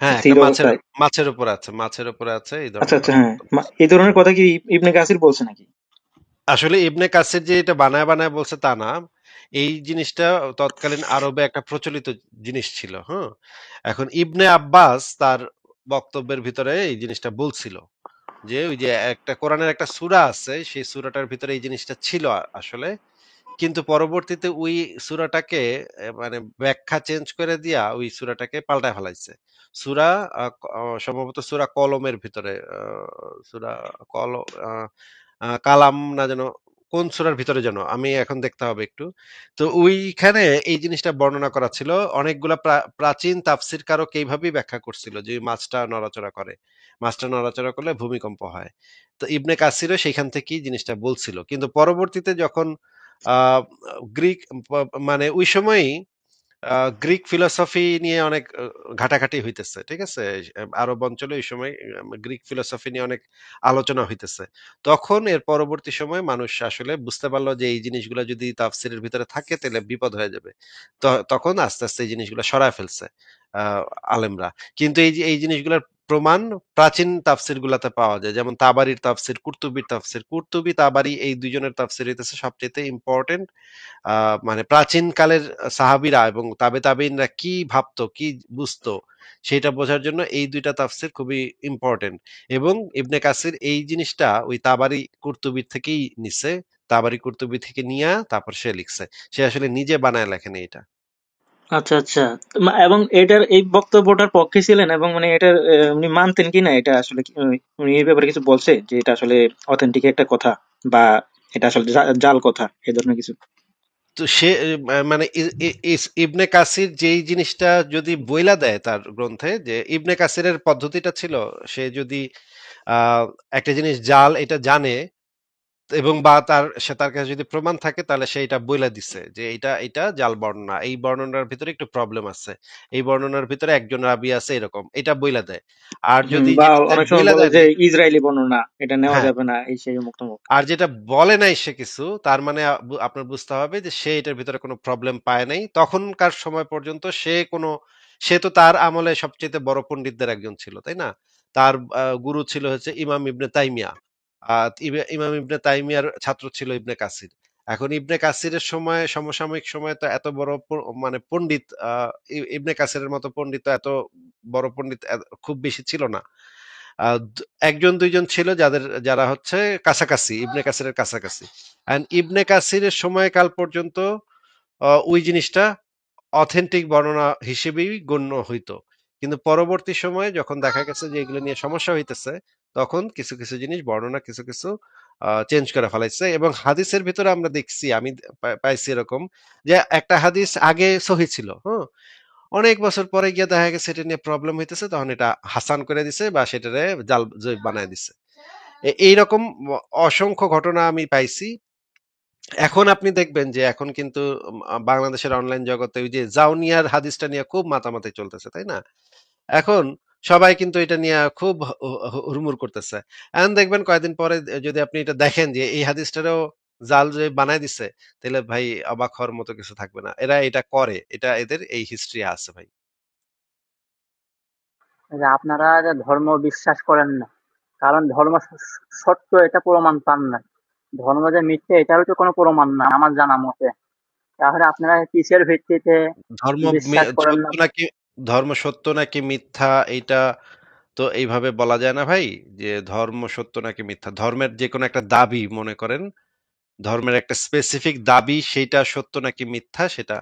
হ্যাঁ, একটা স্থির অবস্থায়। মাছের উপর আছে, মাছের উপরে আছে, এই আচ্ছা ধরনের আচ্ছা, হ্যাঁ, কথাবার্তা বলছে। এই ধরনের কথা কি ইবনে কাসির বলছে নাকি? আসলে ইবনে কাসির যে এটা বানায় বানায় বলছে তা না। এই জিনিসটা তৎকালীন আরবে একটা প্রচলিত জিনিস ছিল, হ্যাঁ। এখন ইবনে আব্বাস তার বক্তব্যের ভিতরে এই জিনিসটা বলছিল যে ওই যে একটা কোরআনের একটা সূরা আছে, সেই সূরাটার ভিতরে এই জিনিসটা ছিল আসলে। কিন্তু পরবর্তীতে ওই সূরাটাকে মানে ব্যাখ্যা চেঞ্জ করে দিয়া ওই সূরাটাকে পাল্টায় ফেলাইছে। সূরা সম্ভবত সূরা কলমের ভিতরে, সূরা কল আ আ কালাম না যেন, কোন সূরার ভিতরে যেন, আমি এখন দেখতে হবে একটু। তো ওইখানে এই জিনিসটা বর্ণনা করা ছিল। অনেকগুলা প্রাচীন তাফসীরকারক এইভাবেই ব্যাখ্যা করছিল যে ওই মাছটা নড়াচড়া করে। মাছটা নড়াচড়া করলে ভূমিকম্প হয়। তো ইবনে কাসিরও সেখান থেকেই জিনিসটা বলছিল। কিন্তু পরবর্তীতে যখন আ গ্রিক মানে ওই সময়ই গ্রিক ফিলোসফি নিয়ে অনেক ঘাটাঘাটি হইতেছে। ঠিক আছে? আরব অঞ্চলে ওই সময় গ্রিক ফিলোসফি নিয়ে অনেক আলোচনা হইতেছে। তখন এর পরবর্তী সময়ে মানুষ আসলে বুঝতে পারল যে এই জিনিসগুলা যদি তাফসীরের ভিতরে থাকে তাহলে বিপদ হয়ে যাবে। তখন আস্তে আস্তে এই জিনিসগুলা সরায় ফেলছে আ আলেমরা। কিন্তু এই যে এই জিনিসগুলার প্রমাণ প্রাচীন তাফসির গুলাতে পাওয়া যায়, যেমন তাবারির তাফসির, কুর্তুবির তাফসির। কুর্তুবি, তাবারি এই দুইজনের তাফসির হইতেছে সবচেয়ে ইম্পর্টেন্ট। মানে প্রাচীন কালের সাহাবীরা এবং তাবে তাবেইনরা কি ভাবতো, কি বুঝতো, সেটা বোঝার জন্য এই দুইটা তাফসির খুবই ইম্পর্টেন্ট। এবং ইবনে কাসির এই জিনিসটা ওই তাবারি কুর্তুবির থেকেই নিছে। তাবারি কুর্তুবি থেকে নিয়া তারপর সে লিখছে। সে আসলে নিজে বানায় লেখেনি এটা। আচ্ছা, আচ্ছা। এবং এটার এই বক্তব্যটার পক্ষে ছিলেন এবং মানে এটার উনি মানতেন কিনা এটা আসলে উনি এই ব্যাপারে কিছু বলছে যে এটা আসলে অথেন্টিক একটা কথা বা এটা আসলে জাল কথা এই ধরনের কিছু? তো সে মানে ইবনে কাসির যেই জিনিসটা যদি বইলা দেয় তার গ্রন্থে, যে ইবনে কাসিরের পদ্ধতিটা ছিল, সে যদি একটা জিনিস জাল এটা জানে এবং বা তার কাছে যদি প্রমাণ থাকে, তাহলে সে এটা বইলা দিছে যে এটা জাল বর্ণনা, এই বর্ণনার ভিতরে একটু প্রবলেম আছে, এই বর্ণনার ভিতরে একজন রাবি আছে, এরকম এটা বইলা দেয়। আর যদি বা জিনিসটা অনেক সময় বইলা বলে দেয় যে নাই, ইসরায়েলি বর্ণনা এটা নেওয়া হ্যাঁ, যাবে না, এই সেই মুক্ত মুখ। আর যেটা বলে নাই সে কিছু, তার মানে আপনার বুঝতে হবে যে সে এটার ভিতরে কোনো প্রবলেম পায় নাই তখনকার সময় পর্যন্ত। সে তো তার আমলে সবচেয়ে বড় পণ্ডিতদের একজন ছিল, তাই না? তার গুরু ছিল হচ্ছে ইমাম ইবনে তাইমিয়া। ইমাম ইবনে তাইমিয়ার ছাত্র ছিল ইবনে কাসির। এখন ইবনে কাসিরের সময়, সমসাময়িক সময় তো এত বড় মানে পণ্ডিত, ইবনে কাসিরের মতো পণ্ডিত তো এত বড় পণ্ডিত খুব বেশি ছিল না। একজন দুইজন ছিল যারা হচ্ছে কাছাকাছি, ইবনে কাসিরের কাছাকাছি। এন্ড ইবনে কাসিরের সময়কাল পর্যন্ত ওই জিনিসটা অথেন্টিক বর্ণনা হিসেবেই গণ্য হইতো। কিন্তু পরবর্তী সময়ে যখন দেখা গেছে যে এগুলো নিয়ে সমস্যা হইতেছে, তখন কিছু কিছু জিনিস বর্ণনা কিছু কিছু চেঞ্জ করে ফেলাইছে। এবং হাদিসের ভিতরে আমরা দেখছি, আমি পাইছি এরকম যে একটা হাদিস আগে সহি ছিল, হ্যাঁ, অনেক বছর পরে গিয়ে দেখা গেছে এটা নিয়ে প্রবলেম হইতেছে, তখন এটা হাসান করে দিছে বা সেটারে জাল জয়ীফ বানায় দিছে। এইরকম অসংখ্য ঘটনা আমি পাইছি। এখন আপনি দেখবেন যে এখন কিন্তু বাংলাদেশের অনলাইন জগতে ওই যে জাউনিয়ার হাদিসটা নিয়ে খুব মাতামাতি চলতেছে, তাই না? এখন সবাই কিন্তু এটা নিয়ে খুব হুড়মুড় করতেছে। এখন দেখবেন কয়েকদিন পরে যদি আপনি এটা দেখেন যে এই হাদিসটারও জাল যে বানায় দিছে, তাহলে ভাই অবাক হওয়ার মতো কিছু থাকবে না। এরা এটা করে, এটা এদের এই হিস্ট্রি আছে ভাই। যে আপনারা যে ধর্ম বিশ্বাস করেন না, কারণ ধর্ম সত্য এটা প্রমাণ পান না, ধর্ম যে মিথ্যে এটারও তো কোনো প্রমাণ না আমার জানা মতে। তাহলে আপনারা কিসের ভিত্তিতে ধর্ম বিশ্বাস করেন সত্য না? নাকি, ধর্ম সত্য নাকি মিথ্যা, এইটা তো এইভাবে বলা যায় না ভাই। যে ধর্ম সত্য নাকি মিথ্যা, ধর্মের যে কোনো একটা দাবি মনে করেন, ধর্মের একটা স্পেসিফিক দাবি, সেইটা সত্য নাকি মিথ্যা সেটা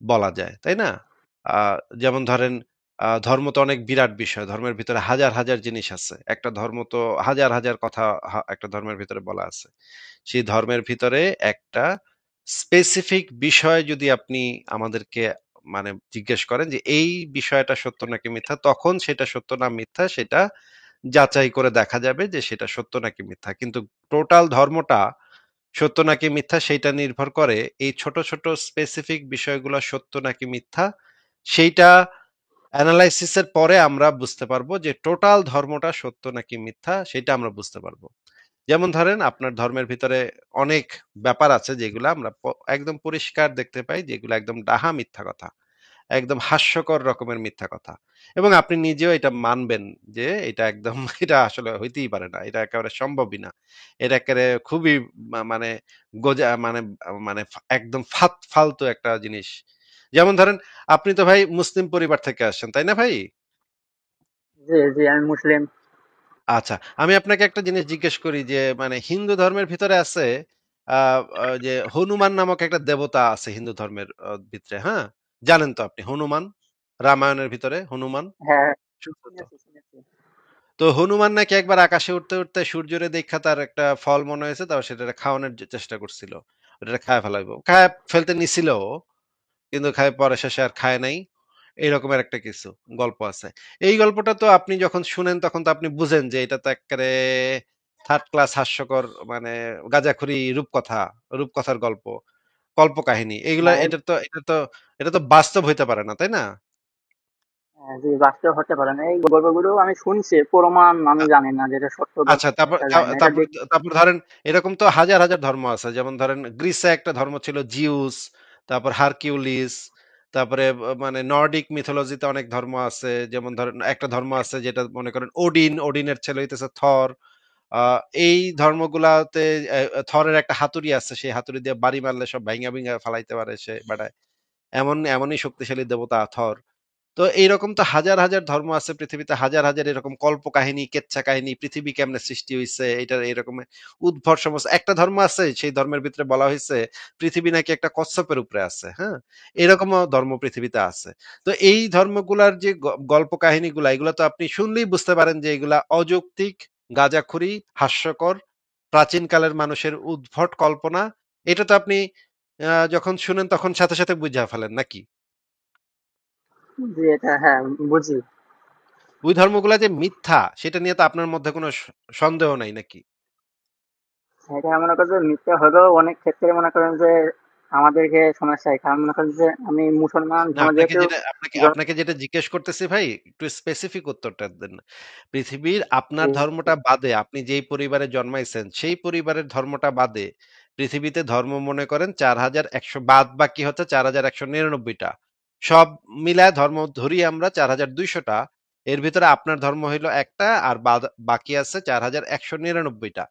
বলা যায়, তাই না? যেমন ধরেন ধর্ম তো অনেক বিরাট বিষয়, ধর্মের ভিতরে হাজার হাজার জিনিস আছে, একটা ধর্ম তো হাজার হাজার কথা একটা ধর্মের ভিতরে বলা আছে। সেই ধর্মের ভিতরে একটা স্পেসিফিক বিষয় যদি আপনি আমাদেরকে মানে জিজ্ঞেস করেন যে এই বিষয়টা সত্য নাকি মিথ্যা, তখন সেটা সত্য না মিথ্যা সেটা যাচাই করে দেখা যাবে যে সেটা সত্য নাকি মিথ্যা। কিন্তু টোটাল ধর্মটা সত্য নাকি মিথ্যা সেইটা নির্ভর করে এই ছোট ছোট স্পেসিফিক বিষয়গুলো সত্য নাকি মিথ্যা, সেইটা অ্যানালাইসিসের পরে আমরা বুঝতে পারবো যে টোটাল ধর্মটা সত্য নাকি মিথ্যা, সেটা আমরা বুঝতে পারবো। যেমন ধরেন আপনার ধর্মের ভিতরে অনেক ব্যাপার আছে যেগুলো আমরা একদম পরিষ্কার দেখতে পাই, যেগুলো একদম ডাহা মিথ্যা কথা, একদম হাস্যকর রকমের মিথ্যা কথা। এবং আপনি নিজেও এটা মানবেন যে এটা একদম এটা আসলে হইতেই পারে না, এটা একেবারে সম্ভবই না, এটা একেবারে খুবই মানে গোজা মানে মানে একদম ফালতু একটা জিনিস। যেমন ধরেন আপনি তো ভাই মুসলিম পরিবার থেকে আসছেন, তাই না ভাই? জি জি, আমি মুসলিম। আচ্ছা, আমি আপনাকে একটা জিনিস জিজ্ঞেস করি যে মানে হিন্দু ধর্মের ভিতরে আছে যে হনুমান নামক একটা দেবতা আছে হিন্দু ধর্মের ভিতরে, হ্যাঁ, জানেন তো আপনি হনুমান, রামায়ণের ভিতরে হনুমান, হ্যাঁ, শুনছেন তো? শুনেছি শুনেছি। তো হনুমান নাকি একবার আকাশে উঠতে উঠতে সূর্যরে দেখা তার একটা ফল মনে হয়েছে, তারপর সেটা খাওয়ানোর চেষ্টা করছিল, ওটা খায় ফেলাইবো, খায় ফেলতে নিছিল, কিন্তু খায় পরে শেষে আর খায় নাই। এইরকমের একটা কিছু গল্প আছে। এই গল্পটা তো আপনি যখন শুনেন তখন তো আপনি বুঝেন যে এটা তো একেবারে থার্ড ক্লাস হাস্যকর, মানে গাঁজাখুরি রূপকথা, রূপকথার গল্প, কল্পকাহিনী এগুলা। হ্যাঁ, এটা তো বাস্তব হইতে পারে না, তাই না? হ্যাঁ, জি, বাস্তব হতে পারে না। এই গল্পগুলো আমি শুনছি, প্রমাণ আমি জানি না যেটা সত্য বা আচ্ছা, তারপর মিথ্যা জানি না, এটা তারপর দেখ। তারপর ধরেন এরকম তো হাজার হাজার ধর্ম আছে। যেমন ধরেন গ্রিসে একটা ধর্ম ছিল জিউস, তারপর হারকিউলিস, তারপরে মানে নর্ডিক মিথোলজিতে অনেক ধর্ম আছে, যেমন ধরেন একটা ধর্ম আছে যেটা মনে করেন ওডিনের ছেলে হইতেছে থর। এই ধর্মগুলাতে থরের একটা হাতুড়ি আছে, সেই হাতুড়ি দিয়ে বাড়ি মারলে সব ভাইঙ্গা ভিঙ্গা ফালাইতে পারে সে বেটায়, এমনই শক্তিশালী দেবতা থর। তো এইরকম তো হাজার হাজার ধর্ম আছে পৃথিবীতে, হাজার হাজার এরকম কল্প কাহিনী, কেচ্ছা কাহিনী, পৃথিবী কেমনে সৃষ্টি হয়েছে এটা এরকম উদ্ভট সমস্ত। একটা ধর্ম আছে, সেই ধর্মের ভিতরে বলা হয়েছে পৃথিবী নাকি একটা কচ্ছপের উপরে আছে। হ্যাঁ, এরকমও ধর্ম পৃথিবীতে আছে। তো এই ধর্মগুলার যে গল্প কাহিনীগুলা, এগুলো তো আপনি শুনলেই বুঝতে পারেন যে এগুলা অযৌক্তিক, গাঁজাখুরি, হাস্যকর, প্রাচীনকালের মানুষের উদ্ভট কল্পনা। এটা তো আপনি যখন শুনেন তখন সাথে সাথে বুঝা ফেলেন নাকি? জি, এটা হ্যাঁ বুঝি। ওই ধর্মগুলা যে মিথ্যা সেটা নিয়ে তো আপনার মধ্যে কোনো সন্দেহ নাই নাকি? এটা মনে করেন যে মিথ্যা হলেও অনেক ক্ষেত্রে মনে করেন যে আমাদেরকে সমস্যা হয়। কারণ মনে করেন যে আমি মুসলমান না, ধর্ম আপনাকে যেহেতু যেটা আপনাকে আপনাকে যেটা জিজ্ঞেস করতেছি ভাই, একটু স্পেসিফিক উত্তরটা দেন। পৃথিবীর আপনার ধর্মটা বাদে, আপনি যেই পরিবারে জন্মাইছেন সেই পরিবারের ধর্মটা বাদে পৃথিবীতে ধর্ম মনে করেন 4100, বাদ বাকি হচ্ছে 4199টা। সব মিলায় ধর্ম ধরি আমরা 4200টা। এর ভিতরে আপনার ধর্ম হইলো একটা, আর বাকি আছে 4199টা।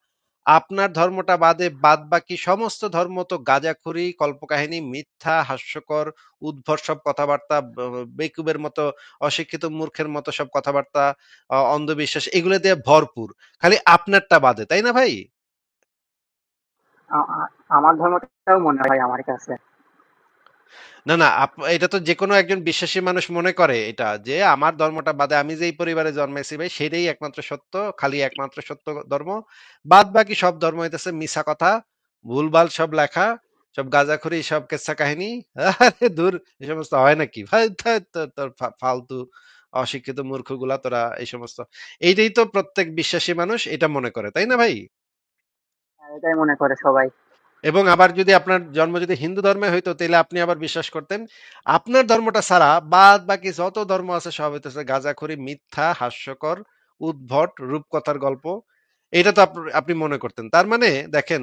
আপনার ধর্মটা বাদে বাদ বাকি সমস্ত ধর্ম তো গাঁজাখুরি, কল্পকাহিনী, মিথ্যা, হাস্যকর, উদ্ভট সব কথাবার্তা, বেকুবের মতো, অশিক্ষিত মূর্খের মতো সব কথাবার্তা, অন্ধবিশ্বাস, এগুলো দিয়ে ভরপুর। খালি আপনারটা বাদে, তাই না ভাই? আমার ধর্মটাও মনে হয় আমার কাছে। না, না, এটা তো যেকোনো একজন বিশ্বাসী মানুষ মনে করে এটা, যে আমার ধর্মটা বাদে আমি যেই পরিবারে জন্মাইছি ভাই সেটাই একমাত্র সত্য, খালি একমাত্র সত্য ধর্ম। বাদ বাকি সব ধর্ম হইতেছে মিছা কথা, ভুলভাল সব লেখা, সব গাঁজাখুরি, সব কেচ্ছা কাহিনী। আরে দূর, এই সমস্ত হয় নাকি ভাই? ধ্যাৎ, তোর তোর ফালতু অশিক্ষিত মূর্খগুলা তোরা এই সমস্ত। এইটাই তো প্রত্যেক বিশ্বাসী মানুষ এটা মনে করে, তাই না ভাই? এটাই মনে করে সবাই। এবং আবার যদি আপনার জন্ম যদি হিন্দু ধর্মে হইতো তাহলে আপনি আবার বিশ্বাস করতেন আপনার ধর্মটা ছাড়া বাদ বাকি যত ধর্ম আছে সব হইতেছে গাঁজাখুরি, মিথ্যা, হাস্যকর, উদ্ভট, রূপকথার গল্প। এটা তো আপনি মনে করতেন। তার মানে দেখেন,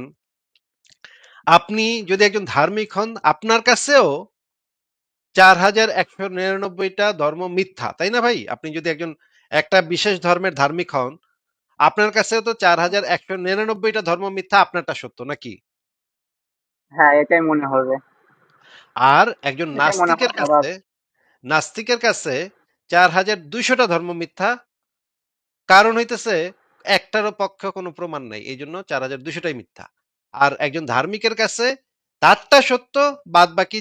আপনি যদি একজন ধার্মিক হন আপনার কাছেও 4199টা ধর্ম মিথ্যা, তাই না ভাই? আপনি যদি একজন একটা বিশেষ ধর্মের ধার্মিক হন আপনার কাছেও তো 4199টা ধর্ম মিথ্যা, আপনারটা সত্য নাকি? হ্যাঁ, এটাই মনে হবে। আর একজন এটাই মনে হয় সবার। নাস্তিকের কাছে 4200টা ধর্ম মিথ্যা। কারণ হইতেছে একটারও পক্ষে কোনো প্রমাণ নাই, এই জন্য 4200টাই মিথ্যা। আর একজন ধার্মিকের কাছে তারটা সত্য, বাদ বাকি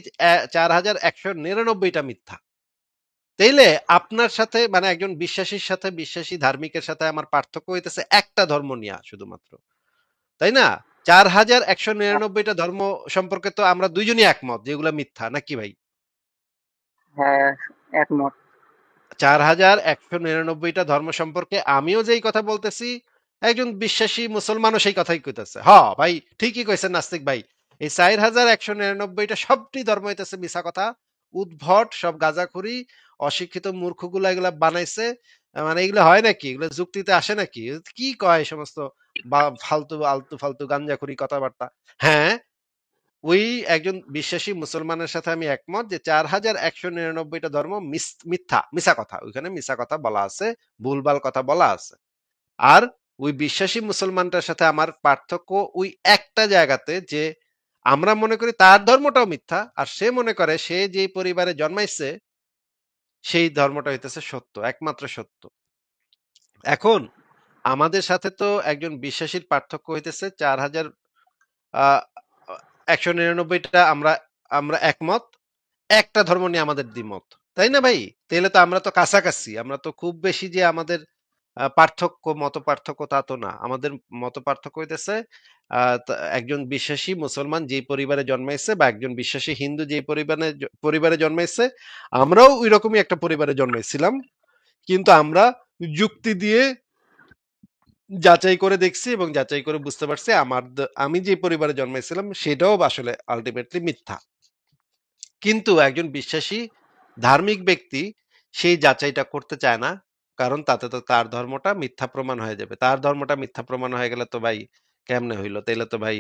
4199টা মিথ্যা। তাইলে আপনার সাথে মানে একজন বিশ্বাসীর সাথে, বিশ্বাসী ধার্মিকের সাথে আমার পার্থক্য হইতেছে একটা ধর্ম নিয়ে শুধুমাত্র, তাই না? 4199টা ধর্ম সম্পর্কে তো আমরা দুইজনই একমত যেগুলা মিথ্যা, নাকি ভাই? হ্যাঁ, একমত। 4199টা ধর্ম সম্পর্কে আমিও যেই কথা বলতেছি, একজন বিশ্বাসী মুসলমানও সেই কথাই কইতেছে। ভাই, ঠিকই কইছেন নাস্তিক ভাই। এই 4199টা সবটি ধর্ম হইতেছে মিছা কথা, উদ্ভট সব গাঁজাখুরি, অশিক্ষিত মূর্খগুলা এগুলা বানাইছে। মানে এগুলো হয় নাকি? এগুলো যুক্তিতে আসে নাকি? কি কয় এই সমস্ত ফালতু আলতু ফালতু গাঞ্জাখুরি কথাবার্তা। হ্যাঁ, ওই একজন বিশ্বাসী মুসলমানের সাথে আমি একমত যে 4199টা ধর্ম মিথ্যা, মিছা কথা, ওইখানে মিছা কথা বলা আছে, ভুলভাল কথা বলা আছে। আর ওই বিশ্বাসী মুসলমানটার সাথে আমার পার্থক্য ওই একটা জায়গাতে, যে আমরা মনে করি তার ধর্মটাও মিথ্যা, আর সে মনে করে সে যে পরিবারে জন্মাইছে সেই ধর্মটা হইতেছে সত্য, একমাত্র সত্য। এখন আমাদের সাথে তো একজন বিশ্বাসীর পার্থক্য হইতেছে 4199টা আমরা আমরা একমত, একটা ধর্ম নিয়ে আমাদের দ্বিমত, তাই না ভাই? তাহলে তো আমরা তো কাছাকাছি, আমরা তো খুব বেশি যে আমাদের মত পার্থক্য তা তো না। আমাদের মত পার্থক্য হইতেছে একজন বিশ্বাসী মুসলমান যে পরিবারে জন্মাইছে, বা একজন বিশ্বাসী হিন্দু যে পরিবারে জন্মাইছে, আমরাও ওই রকমই একটা পরিবারে জন্মাইছিলাম, কিন্তু আমরা যুক্তি দিয়ে যাচাই করে দেখছি এবং যাচাই করে বুঝতে পারছি আমি যে পরিবারে জন্মাইছিলাম সেটাও আসলে আলটিমেটলি মিথ্যা। কিন্তু একজন বিশ্বাসী ধার্মিক ব্যক্তি সেই যাচাইটা করতে চায় না, কারণ তাতে তো তার ধর্মটা মিথ্যা প্রমাণ হয়ে যাবে। তার ধর্মটা মিথ্যা প্রমাণ হয়ে গেলে তো ভাই কেমনে হইলো? তাইলে তো ভাই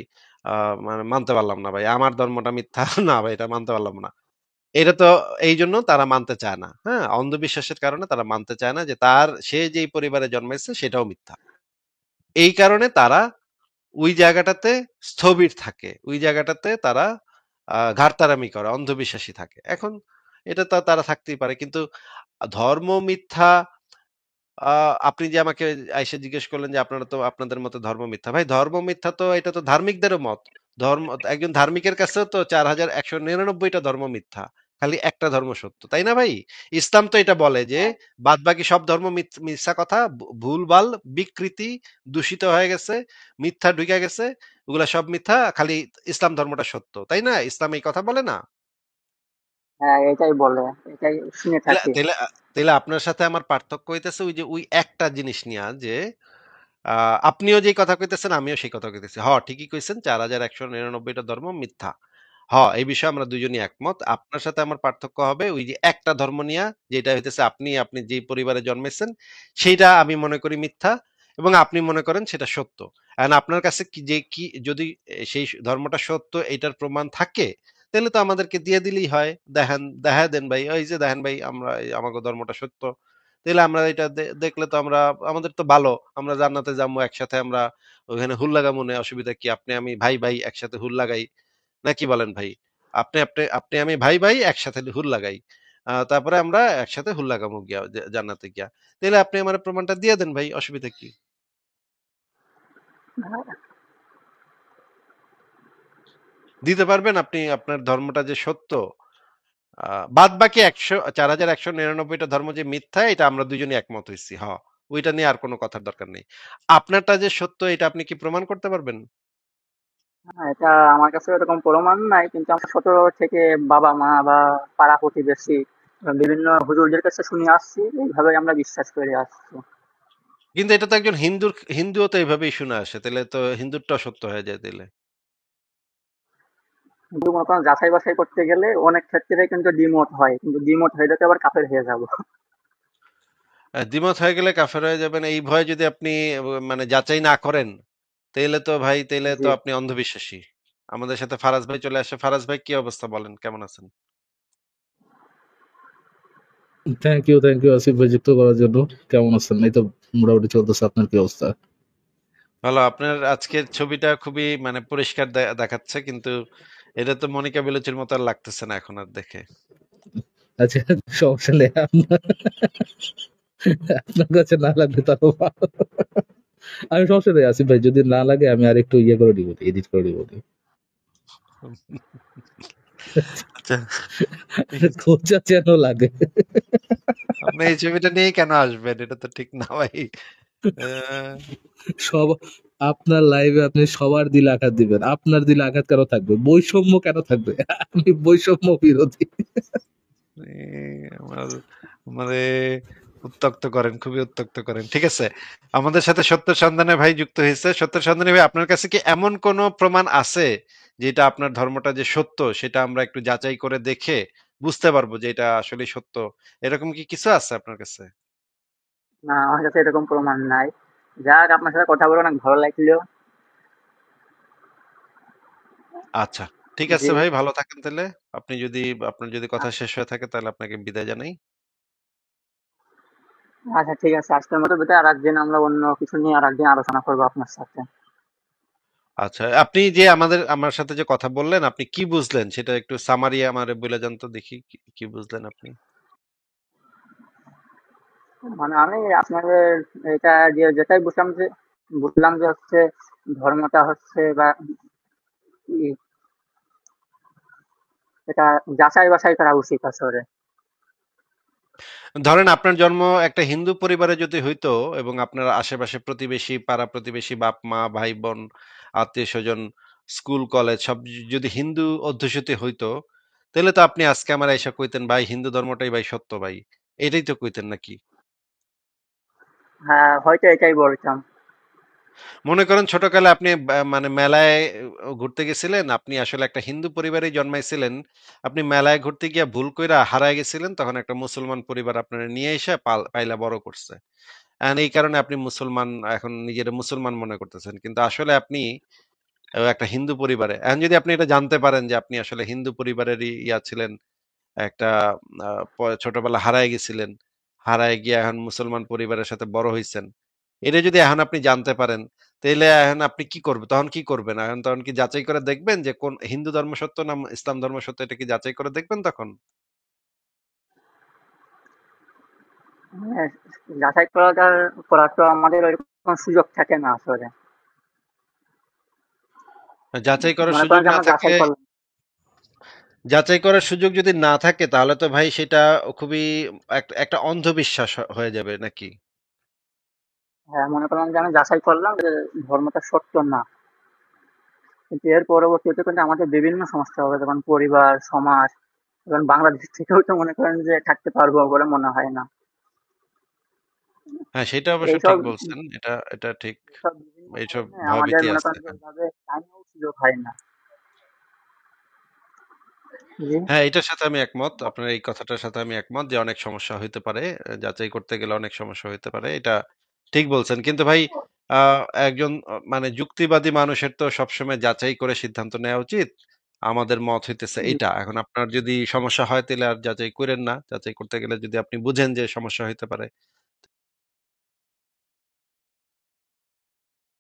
মানে মানতে পারলাম না ভাই, আমার ধর্মটা মিথ্যা। না ভাই, এটা মানতে পারলাম না। এটা তো এই জন্য তারা মানতে চায় না। হ্যাঁ, অন্ধবিশ্বাসের কারণে তারা মানতে চায় না যে সে যেই পরিবারে জন্মাইছে সেটাও মিথ্যা। এই কারণে তারা ওই জায়গাটাতে স্থবির থাকে, ওই জায়গাটাতে তারা ঘাড়তারামি করে, অন্ধবিশ্বাসী থাকে। এখন এটা তো তারা থাকতেই পারে, কিন্তু ধর্ম মিথ্যা, আপনি যে আমাকে আইসা জিজ্ঞেস করলেন যে আপনারা তো আপনাদের মতে ধর্ম মিথ্যা। ভাই ধর্ম মিথ্যা তো এটা তো ধার্মিকদেরও মত। ধর্ম একজন ধার্মিকের কাছেও তো 4199টা ধর্ম মিথ্যা। খালি একটা ধর্ম সত্য। তাই না ভাই? ইসলাম তো এটা বলে যে হ্যাঁ, বাদবাকি সব ধর্ম মিথ্যা কথা, ভুলভাল, বিকৃতি, দূষিত হয়ে গেছে, মিথ্যা ঢুকে গেছে। ওগুলা সব মিথ্যা, খালি ইসলাম ধর্মটা সত্য। তাই না? ইসলাম এই কথা বলে না? হ্যাঁ, এটাই বলে, এটাই শুনে তাইলে থাকি। তাইলে তাইলে আপনার সাথে আমার পার্থক্য হইতেছে ওই যে ওই একটা জিনিস নিয়া যে আপনিও যে কথা কইতেছেন আমিও সেই কথা কইতেছি। ঠিকই কইছেন, 4199টা ধর্ম মিথ্যা। এই বিষয়ে আমরা দুজনই একমত। আপনার সাথে আমার পার্থক্য হবে ওই যে একটা ধর্ম নিয়া, যেটা হইতেছে আপনি যেই পরিবারে জন্মেছেন সেইটা আমি মনে করি মিথ্যা, এবং আপনি মনে করেন সেটা সত্য। এখন আপনার কাছে কি যদি সেই ধর্মটা সত্য এটার প্রমাণ থাকে, তাহলে তো আমাদেরকে দিয়ে দিলেই হয়। দেখায় দেন ভাই, ওই যে দেখেন ভাই আমরা আমাকে ধর্মটা সত্য। তাহলে আমরা এটা দেখলে তো আমাদের তো ভালো, আমরা জান্নাতে যাবো একসাথে, আমরা ওখানে হুল লাগামু, অসুবিধা কি? আপনি আমি ভাই ভাই একসাথে হুল লাগাই, নাকি বলেন ভাই? আপনি আমি ভাই ভাই একসাথে হুল লাগাই, তারপরে আমরা একসাথে হুল লাগামু গিয়া জান্নাতে গিয়া। তাহলে আপনি আমার প্রমাণটা দিয়ে দেন ভাই, অসুবিধা কি? দিতে পারবেন আপনি আপনার ধর্মটা যে সত্য? বাদ বাকি 4199টা ধর্ম যে মিথ্যা, এটা আমরা দুজনই একমত হইছি। ওইটা নিয়ে আর কোনো কথার দরকার নেই। আপনারটা যে সত্য এটা আপনি কি প্রমাণ করতে পারবেন? হ্যাঁ, এটা আমার কাছে এরকম প্রমাণ নাই, কিন্তু আমরা ছোট থেকে বাবা মা বা পাড়া প্রতিবেশী বিভিন্ন হুজুরদের কাছে শুনে আসছি, এইভাবে আমরা বিশ্বাস করে আসছি। কিন্তু এটা তো একজন হিন্দুও তো এইভাবেই শুনে আসে, তাহলে তো হিন্দুরটাও সত্য হয়ে যায় তাইলে। কিন্তু মনে করেন যাচাই বাছাই করতে গেলে অনেক ক্ষেত্রে কিন্তু দ্বিমত হয়, কিন্তু দ্বিমত হয়ে যেতে আবার কাফের হয়ে যাব। দ্বিমত হয়ে গেলে কাফের হয়ে যাবেন এই ভয়ে যদি আপনি মানে যাচাই না করেন, তাইলে তো ভাই, তাইলে জি। তো আপনি অন্ধবিশ্বাসী। আমাদের সাথে ফারাজ ভাই চলে আসে। ফারাজ ভাই, কি অবস্থা, বলেন কেমন আছেন? থ্যাংক ইউ আসিফ ভাই যুক্ত করার জন্য। কেমন আছেন? এই তো মোটামুটি চলতেছে। আপনার কি অবস্থা? ভালো। আপনার আজকের ছবিটা খুবই মানে পরিষ্কার দেখাচ্ছে, কিন্তু এটা তো মনিকা বেলুচির মতো আর লাগতেছে না এখন আর দেখে। আচ্ছা, সমস্যা নেই। আপনার কাছে না লাগবে তাও ভালো। আমি সমস্যা নেই আসিফ ভাই, যদি না লাগে আমি আর একটু ইয়ে করে দিব, এডিট করে দিব। আচ্ছা, ঠিক আছে। খোঁজা যেন লাগে। আপনি এই ছবিটা নিয়েই কেন আসবেন? এটা তো ঠিক না ভাই। আহ, সব আপনার লাইভে আপনি সবার দিলে আঘাত দিবেন, আপনার দিলে আঘাত কেন থাকবে? বৈষম্য কেন থাকবে? আপনি বৈষম্য বিরোধী। আমার মানে উত্তক্ত করেন, খুবই উত্তক্ত করেন। ঠিক আছে, আমাদের সাথে সত্য সন্ধানে ভাই যুক্ত হয়েছে। সত্য সন্ধানে ভাই, আপনার কাছে কি এমন কোনো প্রমাণ আছে যেটা আপনার ধর্মটা যে সত্য সেটা আমরা একটু যাচাই করে দেখে বুঝতে পারবো যে এটা আসলে সত্য? এরকম কি কিছু আছে আপনার কাছে? না, আমার কাছে এরকম প্রমাণ নাই। যাক, আপনার সাথে কথা বলে অনেক ভালো লাগলো। আচ্ছা, ঠিক জি। আছে ভাই, ভালো থাকেন তাহলে। আপনার যদি কথা শেষ হয়ে থাকে তাহলে আপনাকে বিদায় জানাই। আচ্ছা, ঠিক আছে, আজকের মতো বিদায়। আর একদিন আমরা অন্য কিছু নিয়ে আর একদিন আলোচনা করবো আপনার সাথে। আচ্ছা, আপনি যে আমার সাথে যে কথা বললেন, আপনি কি বুঝলেন সেটা একটু সামারি আমারে বলে যান তো দেখি, কি বুঝলেন আপনি? মানে আমি আপনাদের এটা দিয়ে যেটাই বুঝলাম যে হচ্ছে ধর্মটা হচ্ছে বা ই, এটা যাচাই বাছাই করা উচিত আসলে। ধরেন আপনার জন্ম একটা হিন্দু পরিবারে যদি হইতো, এবং আপনার আশেপাশে প্রতিবেশী, পাড়া প্রতিবেশী, বাপ মা, ভাই বোন, আত্মীয় স্বজন, স্কুল কলেজ সব যদি হিন্দু অধ্যুষিত হইতো, তাহলে তো আপনি আজকে আমার এসে কইতেন ভাই হিন্দু ধর্মটাই ভাই সত্য ভাই, এটাই তো কইতেন নাকি? হ্যাঁ, হয়তো এটাই বলতাম। মনে করেন ছোটকালে আপনি মানে মেলায় ঘুরতে গেছিলেন, আপনি আসলে একটা হিন্দু পরিবারে জন্মাইছিলেন, আপনি মেলায় ঘুরতে গিয়ে ভুল কইরা হারায় গেছিলেন, তখন একটা মুসলমান পরিবার আপনার নিয়ে এসে পাইলা বড় করছে। এই কারণে আপনি মুসলমান, এখন নিজের মুসলমান মনে করতেছেন, কিন্তু আসলে আপনি একটা হিন্দু পরিবারে। এখন যদি আপনি এটা জানতে পারেন যে আপনি আসলে হিন্দু পরিবারেরই ছিলেন, একটা ছোটবেলা হারায় গেছিলেন, হারায় গিয়ে এখন মুসলমান পরিবারের সাথে বড় হইছেন, এটা যদি এখন আপনি জানতে পারেন, তাহলে এখন আপনি কি করবেন? তখন কি করবেন? এখন তখন কি যাচাই করে দেখবেন যে কোন হিন্দু ধর্ম সত্য না ইসলাম ধর্ম সত্য, এটা কি যাচাই করে দেখবেন তখন? মানে যাচাই করার তো আমাদের ওইরকম সুযোগ থাকে না আসলে। যাচাই করার মনে সুযোগ করেন যে না আমরা যাচাই থাকলে, করলাম, যাচাই করার সুযোগ যদি না থাকে তাহলে তো ভাই সেটা খুবই একটা অন্ধবিশ্বাস হয়ে যাবে নাকি? হ্যাঁ, মনে করলাম যে আমি যাচাই করলাম যে ধর্মটা সত্য না, কিন্তু এর পরবর্তীতে কিন্তু আমাদের বিভিন্ন সমস্যা হবে, যেমন পরিবার, সমাজ, এবং বাংলাদেশ থেকেও তো মনে করেন যে থাকতে পারবো বলে মনে হয় না। হ্যাঁ, সেটা অবশ্য এইসব ঠিক বলছেন। এটা এটা ঠিক। এইসব বিভিন্ন এইসব কারণে আমাদের ভয়ভীতি মনে আছে। করেন যে ওইভাবে টাইমেও সুযোগ হয় না। জি। হ্যাঁ, এটার সাথে আমি একমত। আপনার এই কথাটার সাথে আমি একমত যে অনেক সমস্যা হইতে পারে। যাচাই করতে গেলে অনেক সমস্যা হইতে পারে। এটা ঠিক বলছেন। কিন্তু ভাই আ একজন মানে যুক্তিবাদী মানুষের তো সবসময় যাচাই করে সিদ্ধান্ত নেওয়া উচিত। আমাদের মত হইতেছে এইটা। এখন আপনার যদি সমস্যা হয় তাইলে আর যাচাই কইরেন না। যাচাই করতে গেলে যদি আপনি বুঝেন যে সমস্যা হইতে পারে,